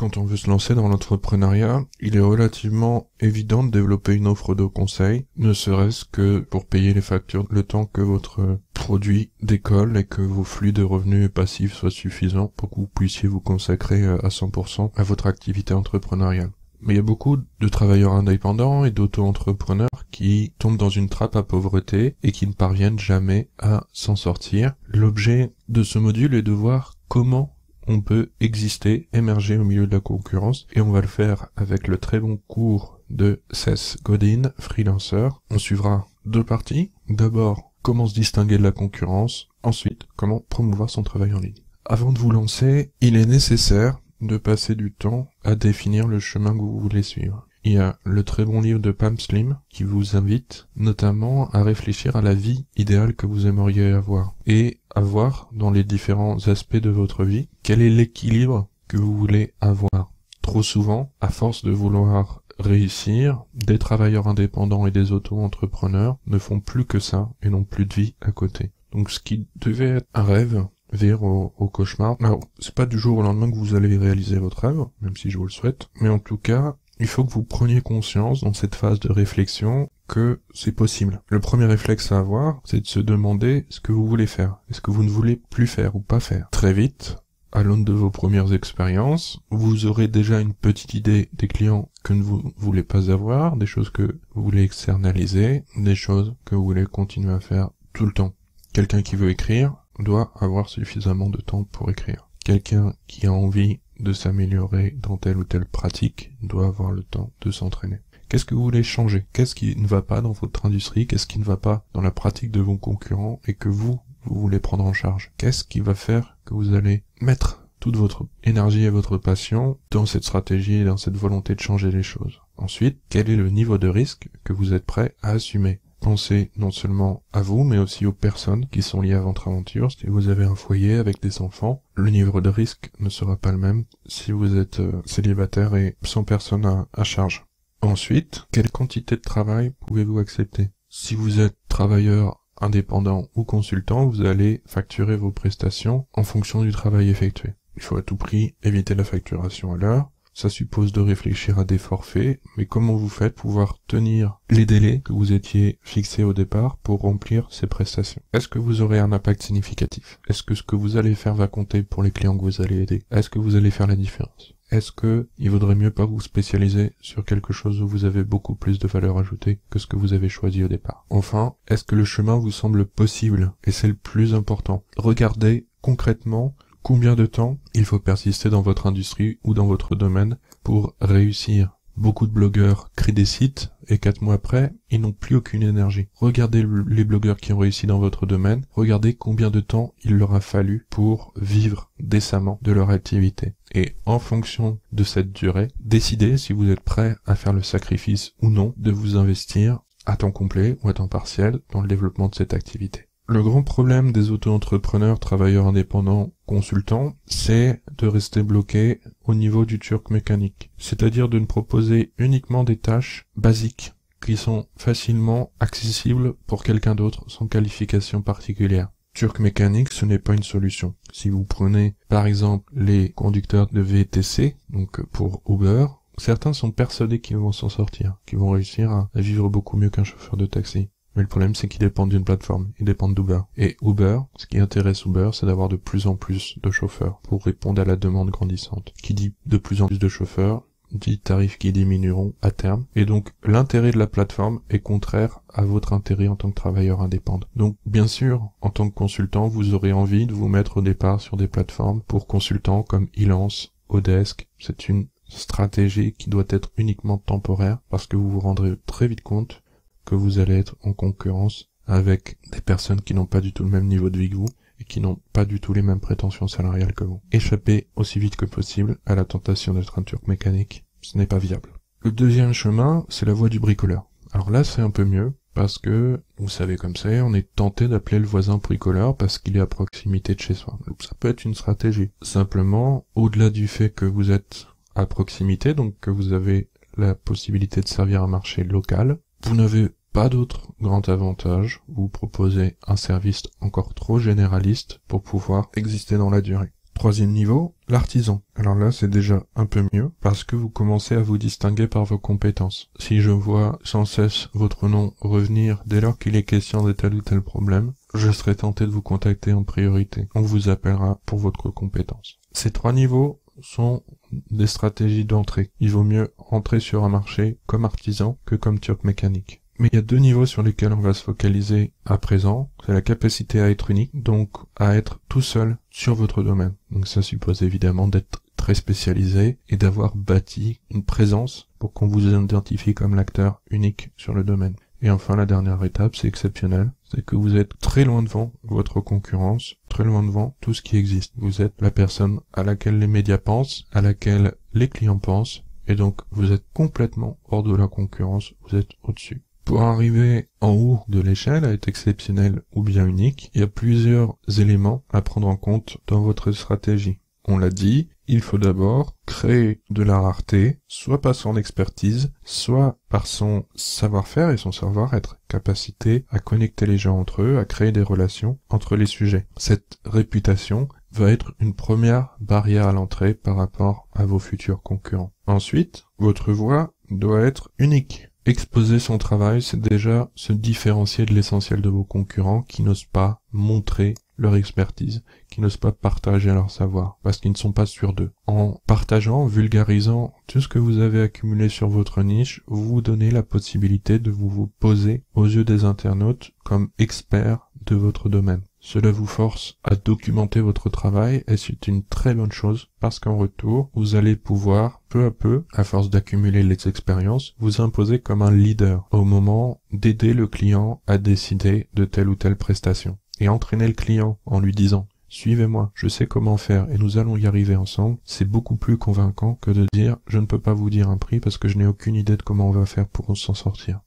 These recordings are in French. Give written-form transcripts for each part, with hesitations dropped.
Quand on veut se lancer dans l'entrepreneuriat, il est relativement évident de développer une offre de conseil, ne serait-ce que pour payer les factures le temps que votre produit décolle et que vos flux de revenus passifs soient suffisants pour que vous puissiez vous consacrer à 100% à votre activité entrepreneuriale. Mais il y a beaucoup de travailleurs indépendants et d'auto-entrepreneurs qui tombent dans une trappe à pauvreté et qui ne parviennent jamais à s'en sortir. L'objet de ce module est de voir comment on peut exister, émerger au milieu de la concurrence, et on va le faire avec le très bon cours de Seth Godin, freelancer. On suivra deux parties. D'abord, comment se distinguer de la concurrence. Ensuite, comment promouvoir son travail en ligne. Avant de vous lancer, il est nécessaire de passer du temps à définir le chemin que vous voulez suivre. Il y a le très bon livre de Pam Slim qui vous invite notamment à réfléchir à la vie idéale que vous aimeriez avoir et à voir dans les différents aspects de votre vie quel est l'équilibre que vous voulez avoir. Trop souvent, à force de vouloir réussir, des travailleurs indépendants et des auto-entrepreneurs ne font plus que ça et n'ont plus de vie à côté. Donc ce qui devait être un rêve vire au cauchemar. Alors, c'est pas du jour au lendemain que vous allez réaliser votre rêve, même si je vous le souhaite, mais en tout cas, il faut que vous preniez conscience dans cette phase de réflexion que c'est possible. Le premier réflexe à avoir, c'est de se demander ce que vous voulez faire. Est-ce que vous ne voulez plus faire ou pas faire? Très vite, à l'aune de vos premières expériences, vous aurez déjà une petite idée des clients que vous ne voulez pas avoir, des choses que vous voulez externaliser, des choses que vous voulez continuer à faire tout le temps. Quelqu'un qui veut écrire doit avoir suffisamment de temps pour écrire. Quelqu'un qui a envie de s'améliorer dans telle ou telle pratique doit avoir le temps de s'entraîner. Qu'est-ce que vous voulez changer? Qu'est-ce qui ne va pas dans votre industrie? Qu'est-ce qui ne va pas dans la pratique de vos concurrents et que vous voulez prendre en charge? Qu'est-ce qui va faire que vous allez mettre toute votre énergie et votre passion dans cette stratégie et dans cette volonté de changer les choses? Ensuite, quel est le niveau de risque que vous êtes prêt à assumer? Pensez non seulement à vous, mais aussi aux personnes qui sont liées à votre aventure. Si vous avez un foyer avec des enfants, le niveau de risque ne sera pas le même si vous êtes célibataire et sans personne à charge. Ensuite, quelle quantité de travail pouvez-vous accepter? Si vous êtes travailleur indépendant ou consultant, vous allez facturer vos prestations en fonction du travail effectué. Il faut à tout prix éviter la facturation à l'heure. Ça suppose de réfléchir à des forfaits, mais comment vous faites pour pouvoir tenir les délais que vous étiez fixés au départ pour remplir ces prestations? Est-ce que vous aurez un impact significatif? Est-ce que ce que vous allez faire va compter pour les clients que vous allez aider? Est-ce que vous allez faire la différence? Est-ce que il vaudrait mieux pas vous spécialiser sur quelque chose où vous avez beaucoup plus de valeur ajoutée que ce que vous avez choisi au départ? Enfin, est-ce que le chemin vous semble possible? Et c'est le plus important. Regardez concrètement combien de temps il faut persister dans votre industrie ou dans votre domaine pour réussir. Beaucoup de blogueurs créent des sites et 4 mois après, ils n'ont plus aucune énergie. Regardez les blogueurs qui ont réussi dans votre domaine, regardez combien de temps il leur a fallu pour vivre décemment de leur activité. Et en fonction de cette durée, décidez si vous êtes prêt à faire le sacrifice ou non de vous investir à temps complet ou à temps partiel dans le développement de cette activité. Le grand problème des auto-entrepreneurs, travailleurs indépendants, consultants, c'est de rester bloqué au niveau du turc mécanique. C'est-à-dire de ne proposer uniquement des tâches basiques qui sont facilement accessibles pour quelqu'un d'autre sans qualification particulière. Turc mécanique, ce n'est pas une solution. Si vous prenez par exemple les conducteurs de VTC, donc pour Uber, certains sont persuadés qu'ils vont s'en sortir, qu'ils vont réussir à vivre beaucoup mieux qu'un chauffeur de taxi. Mais le problème, c'est qu'ils dépendent d'une plateforme, ils dépendent d'Uber. Et Uber, ce qui intéresse Uber, c'est d'avoir de plus en plus de chauffeurs pour répondre à la demande grandissante. Qui dit de plus en plus de chauffeurs, dit tarifs qui diminueront à terme. Et donc, l'intérêt de la plateforme est contraire à votre intérêt en tant que travailleur indépendant. Donc, bien sûr, en tant que consultant, vous aurez envie de vous mettre au départ sur des plateformes pour consultants comme Elance, Odesk. C'est une stratégie qui doit être uniquement temporaire parce que vous vous rendrez très vite compte que vous allez être en concurrence avec des personnes qui n'ont pas du tout le même niveau de vie que vous et qui n'ont pas du tout les mêmes prétentions salariales que vous. Échappez aussi vite que possible à la tentation d'être un turc mécanique. Ce n'est pas viable. Le deuxième chemin, c'est la voie du bricoleur. Alors là, c'est un peu mieux parce que, vous savez comme c'est, on est tenté d'appeler le voisin bricoleur parce qu'il est à proximité de chez soi. Donc ça peut être une stratégie. Simplement, au-delà du fait que vous êtes à proximité, donc que vous avez la possibilité de servir un marché local, vous n'avez pas d'autre grand avantage, vous proposez un service encore trop généraliste pour pouvoir exister dans la durée. Troisième niveau, l'artisan. Alors là, c'est déjà un peu mieux parce que vous commencez à vous distinguer par vos compétences. Si je vois sans cesse votre nom revenir dès lors qu'il est question de tel ou tel problème, je serai tenté de vous contacter en priorité. On vous appellera pour votre compétence. Ces 3 niveaux sont des stratégies d'entrée. Il vaut mieux entrer sur un marché comme artisan que comme turc mécanique. Mais il y a 2 niveaux sur lesquels on va se focaliser à présent. C'est la capacité à être unique, donc à être tout seul sur votre domaine. Donc ça suppose évidemment d'être très spécialisé et d'avoir bâti une présence pour qu'on vous identifie comme l'acteur unique sur le domaine. Et enfin, la dernière étape, c'est exceptionnel, c'est que vous êtes très loin devant votre concurrence, très loin devant tout ce qui existe. Vous êtes la personne à laquelle les médias pensent, à laquelle les clients pensent, et donc vous êtes complètement hors de la concurrence, vous êtes au-dessus. Pour arriver en haut de l'échelle, à être exceptionnel ou bien unique, il y a plusieurs éléments à prendre en compte dans votre stratégie. On l'a dit, il faut d'abord créer de la rareté, soit par son expertise, soit par son savoir-faire et son savoir-être, capacité à connecter les gens entre eux, à créer des relations entre les sujets. Cette réputation va être une première barrière à l'entrée par rapport à vos futurs concurrents. Ensuite, votre voix doit être unique. Exposer son travail, c'est déjà se différencier de l'essentiel de vos concurrents qui n'osent pas montrer leur expertise, qui n'osent pas partager leur savoir, parce qu'ils ne sont pas sûrs d'eux. En partageant, vulgarisant tout ce que vous avez accumulé sur votre niche, vous vous donnez la possibilité de vous poser aux yeux des internautes comme expert de votre domaine. Cela vous force à documenter votre travail et c'est une très bonne chose parce qu'en retour, vous allez pouvoir, peu à peu, à force d'accumuler les expériences, vous imposer comme un leader au moment d'aider le client à décider de telle ou telle prestation. Et entraîner le client en lui disant « Suivez-moi, je sais comment faire et nous allons y arriver ensemble », c'est beaucoup plus convaincant que de dire « Je ne peux pas vous dire un prix parce que je n'ai aucune idée de comment on va faire pour s'en sortir ».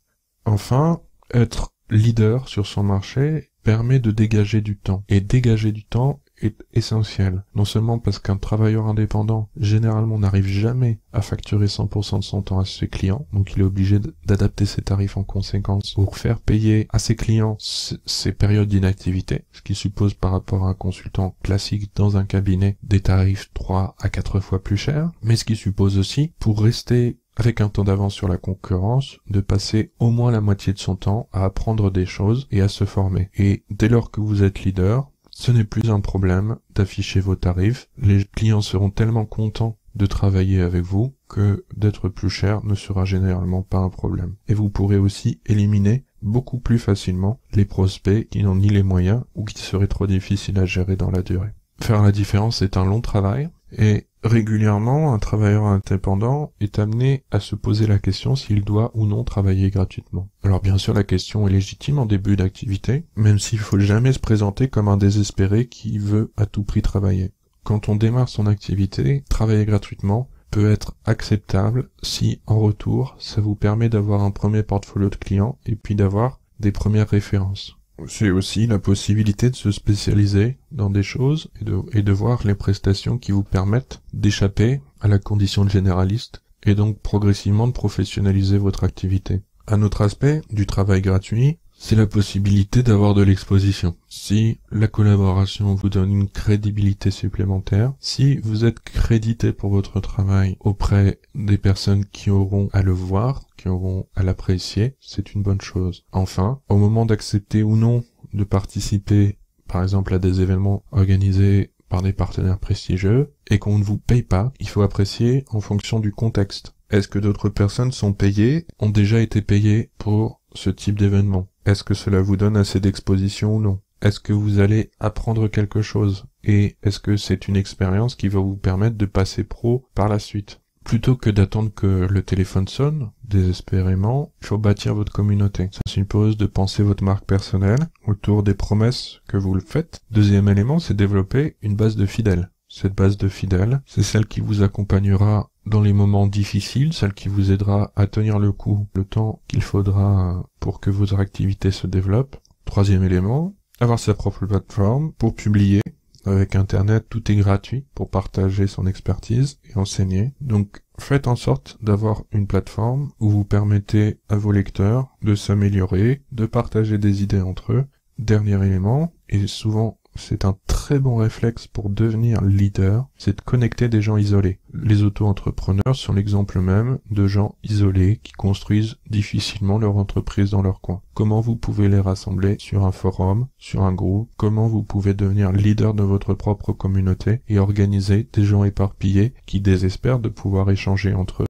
Enfin, être leader sur son marché permet de dégager du temps. Et dégager du temps est essentiel. Non seulement parce qu'un travailleur indépendant, généralement, n'arrive jamais à facturer 100% de son temps à ses clients, donc il est obligé d'adapter ses tarifs en conséquence pour faire payer à ses clients ses périodes d'inactivité, ce qui suppose par rapport à un consultant classique dans un cabinet des tarifs 3 à 4 fois plus chers, mais ce qui suppose aussi, pour rester avec un temps d'avance sur la concurrence, de passer au moins la moitié de son temps à apprendre des choses et à se former. Et dès lors que vous êtes leader, ce n'est plus un problème d'afficher vos tarifs. Les clients seront tellement contents de travailler avec vous que d'être plus cher ne sera généralement pas un problème. Et vous pourrez aussi éliminer beaucoup plus facilement les prospects qui n'ont ni les moyens ou qui seraient trop difficiles à gérer dans la durée. Faire la différence est un long travail et régulièrement, un travailleur indépendant est amené à se poser la question s'il doit ou non travailler gratuitement. Alors bien sûr, la question est légitime en début d'activité, même s'il faut jamais se présenter comme un désespéré qui veut à tout prix travailler. Quand on démarre son activité, travailler gratuitement peut être acceptable si, en retour, ça vous permet d'avoir un premier portfolio de clients et puis d'avoir des premières références. C'est aussi la possibilité de se spécialiser dans des choses et de voir les prestations qui vous permettent d'échapper à la condition de généraliste et donc progressivement de professionnaliser votre activité. Un autre aspect du travail gratuit, c'est la possibilité d'avoir de l'exposition. Si la collaboration vous donne une crédibilité supplémentaire, si vous êtes crédité pour votre travail auprès des personnes qui auront à le voir, qui auront à l'apprécier, c'est une bonne chose. Enfin, au moment d'accepter ou non de participer, par exemple, à des événements organisés par des partenaires prestigieux, et qu'on ne vous paye pas, il faut apprécier en fonction du contexte. Est-ce que d'autres personnes sont payées, ont déjà été payées pour ce type d'événement? Est-ce que cela vous donne assez d'exposition ou non? Est-ce que vous allez apprendre quelque chose? Et est-ce que c'est une expérience qui va vous permettre de passer pro par la suite? Plutôt que d'attendre que le téléphone sonne, désespérément, il faut bâtir votre communauté. Ça suppose de penser votre marque personnelle autour des promesses que vous le faites. Deuxième élément, c'est développer une base de fidèles. Cette base de fidèles, c'est celle qui vous accompagnera dans les moments difficiles, celle qui vous aidera à tenir le coup, le temps qu'il faudra pour que votre activité se développe. Troisième élément, avoir sa propre plateforme pour publier. Avec Internet, tout est gratuit pour partager son expertise et enseigner. Donc, faites en sorte d'avoir une plateforme où vous permettez à vos lecteurs de s'améliorer, de partager des idées entre eux. Dernier élément, et souvent c'est un très bon réflexe pour devenir leader, c'est de connecter des gens isolés. Les auto-entrepreneurs sont l'exemple même de gens isolés qui construisent difficilement leur entreprise dans leur coin. Comment vous pouvez les rassembler sur un forum, sur un groupe, comment vous pouvez devenir leader de votre propre communauté et organiser des gens éparpillés qui désespèrent de pouvoir échanger entre eux